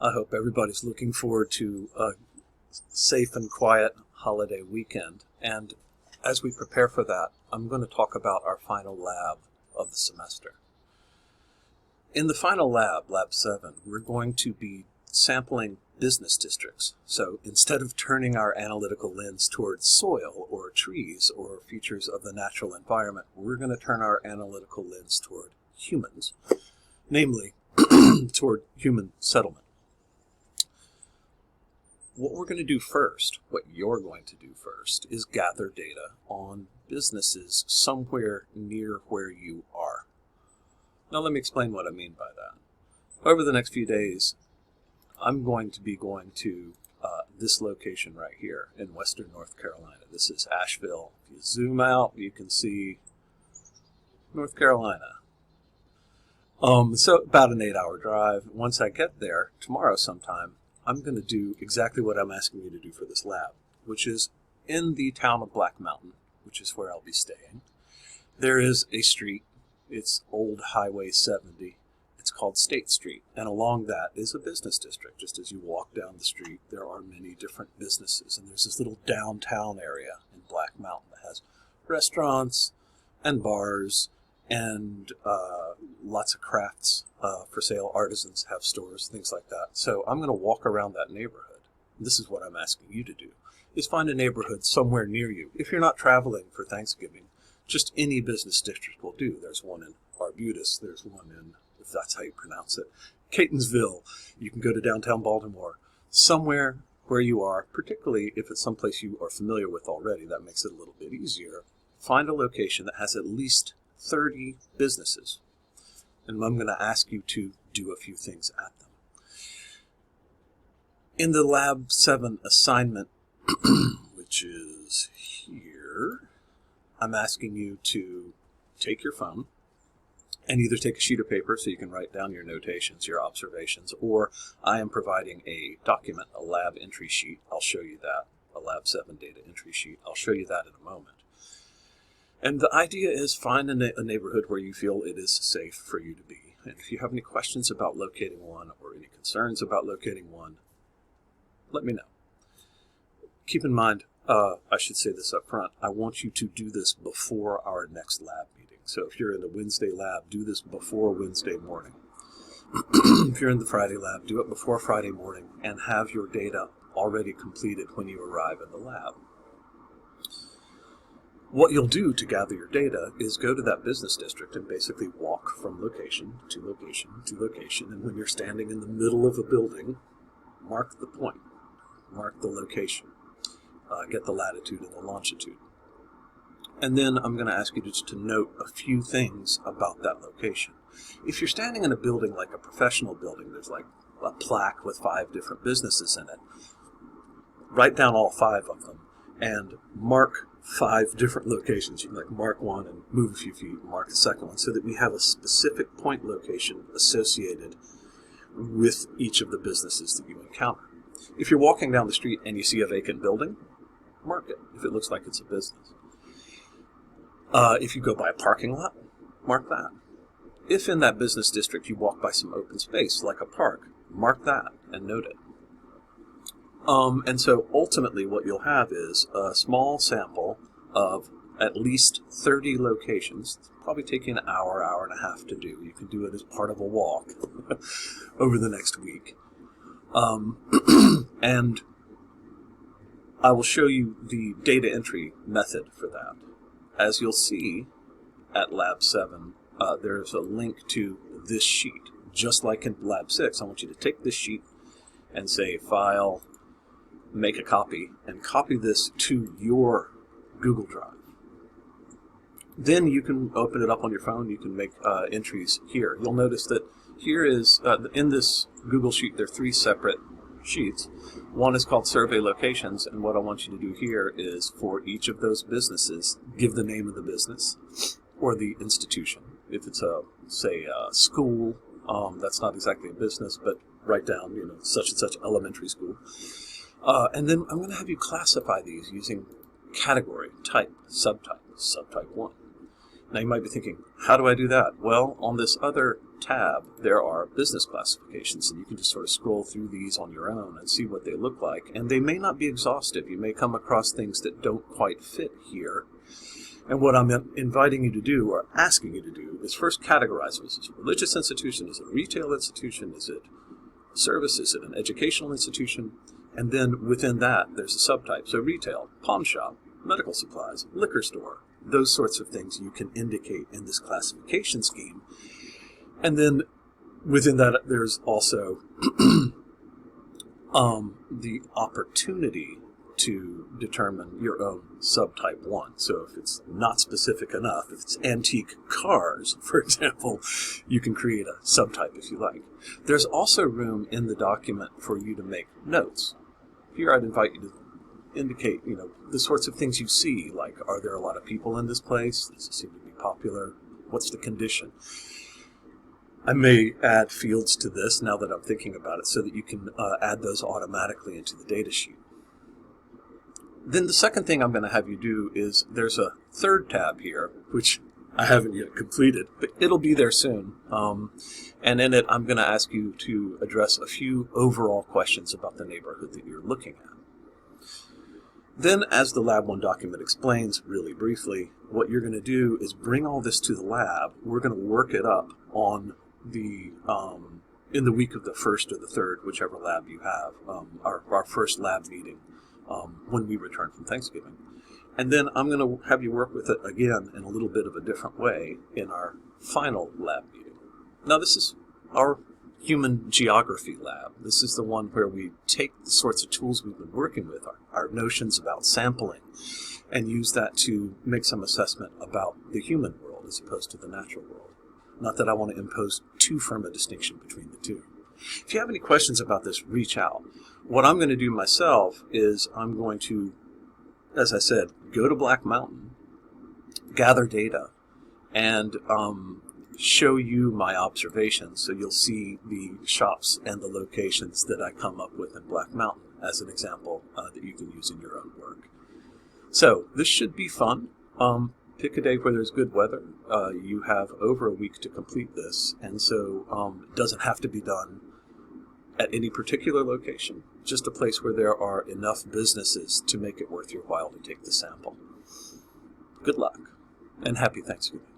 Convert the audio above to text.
I hope everybody's looking forward to a safe and quiet holiday weekend. And as we prepare for that, I'm going to talk about our final lab of the semester. In the final lab, Lab 7, we're going to be sampling business districts. So instead of turning our analytical lens towards soil or trees or features of the natural environment, we're going to turn our analytical lens toward humans, namely toward human settlement. What we're going to do first, what you're going to do first, is gather data on businesses somewhere near where you are. Now let me explain what I mean by that. Over the next few days, I'm going to be going to this location right here in western North Carolina. This is Asheville. If you zoom out, you can see North Carolina. So about an 8-hour drive. Once I get there, tomorrow sometime, I'm going to do exactly what I'm asking you to do for this lab, which is in the town of Black Mountain, which is where I'll be staying. There is a street. It's Old Highway 70. It's called State Street, and along that is a business district. Just as you walk down the street, there are many different businesses, and there's this little downtown area in Black Mountain that has restaurants and bars and lots of crafts for sale. Artisans have stores, things like that. So I'm going to walk around that neighborhood. This is what I'm asking you to do, is find a neighborhood somewhere near you. If you're not traveling for Thanksgiving, just any business district will do. There's one in Arbutus. There's one in, if that's how you pronounce it, Catonsville. You can go to downtown Baltimore. Somewhere where you are, particularly if it's someplace you are familiar with already, that makes it a little bit easier. Find a location that has at least 30 businesses. And I'm going to ask you to do a few things at them. In the Lab 7 assignment, which is here, I'm asking you to take your phone and either take a sheet of paper so you can write down your notations, your observations, or I am providing a document, a lab entry sheet. I'll show you that, a Lab 7 data entry sheet. I'll show you that in a moment. And the idea is find a neighborhood where you feel it is safe for you to be. And if you have any questions about locating one or any concerns about locating one, let me know. Keep in mind, I should say this up front, I want you to do this before our next lab meeting. So if you're in the Wednesday lab, do this before Wednesday morning. If you're in the Friday lab, do it before Friday morning and have your data already completed when you arrive in the lab. What you'll do to gather your data is go to that business district and basically walk from location to location to location. And when you're standing in the middle of a building, mark the point, mark the location, get the latitude and the longitude. And then I'm going to ask you to note a few things about that location. If you're standing in a building like a professional building, there's like a plaque with 5 different businesses in it. Write down all 5 of them and mark 5 different locations. You can like mark one and move a few feet and mark the second one so that we have a specific point location associated with each of the businesses that you encounter. If you're walking down the street and you see a vacant building, mark it if it looks like it's a business. If you go by a parking lot, mark that. If in that business district you walk by some open space like a park, mark that and note it. And so ultimately what you'll have is a small sample of at least 30 locations. It's probably take you an hour, hour and a half to do. You can do it as part of a walk over the next week. And I will show you the data entry method for that. As you'll see at Lab 7, there's a link to this sheet. Just like in Lab 6, I want you to take this sheet and say File, make a copy, and copy this to your Google Drive. Then you can open it up on your phone. You can make entries here. You'll notice that here is, in this Google Sheet, there are 3 separate sheets. One is called Survey Locations, and what I want you to do here is for each of those businesses, give the name of the business or the institution. If it's say a school, that's not exactly a business, but write down, such and such elementary school. And then I'm going to have you classify these using category, type, subtype 1. Now you might be thinking, how do I do that? Well, on this other tab, there are business classifications, and you can just sort of scroll through these on your own and see what they look like. And they may not be exhaustive. You may come across things that don't quite fit here. And what I'm inviting you to do, or asking you to do, is first categorize. Is this a religious institution? Is it a retail institution? Is it a service? Is it an educational institution? And then within that, there's a subtype. So retail, pawn shop, medical supplies, liquor store, those sorts of things you can indicate in this classification scheme. And then within that, there's also the opportunity to determine your own subtype 1. So if it's not specific enough, if it's antique cars, for example, you can create a subtype if you like. There's also room in the document for you to make notes. Here I'd invite you to indicate, the sorts of things you see, like, are there a lot of people in this place? Does it seem to be popular? What's the condition? I may add fields to this now that I'm thinking about it so that you can add those automatically into the data sheet. Then the second thing I'm going to have you do is there's a third tab here, which I haven't yet completed, but it'll be there soon. And in it, I'm going to ask you to address a few overall questions about the neighborhood that you're looking at. Then, as the Lab 1 document explains really briefly, what you're going to do is bring all this to the lab. We're going to work it up on the in the week of the 1st or the 3rd, whichever lab you have, our first lab meeting when we return from Thanksgiving. And then I'm going to have you work with it again in a little bit of a different way in our final lab meeting. Now, this is our human geography lab. This is the one where we take the sorts of tools we've been working with, our notions about sampling, and use that to make some assessment about the human world as opposed to the natural world. Not that I want to impose too firm a distinction between the two. If you have any questions about this, reach out. What I'm going to do myself is I'm going to, as I said, go to Black Mountain, gather data, and show you my observations. So you'll see the shops and the locations that I come up with in Black Mountain as an example that you can use in your own work. So this should be fun. Pick a day where there's good weather. You have over a week to complete this, and so it doesn't have to be done at any particular location, just a place where there are enough businesses to make it worth your while to take the sample. Good luck, and happy Thanksgiving.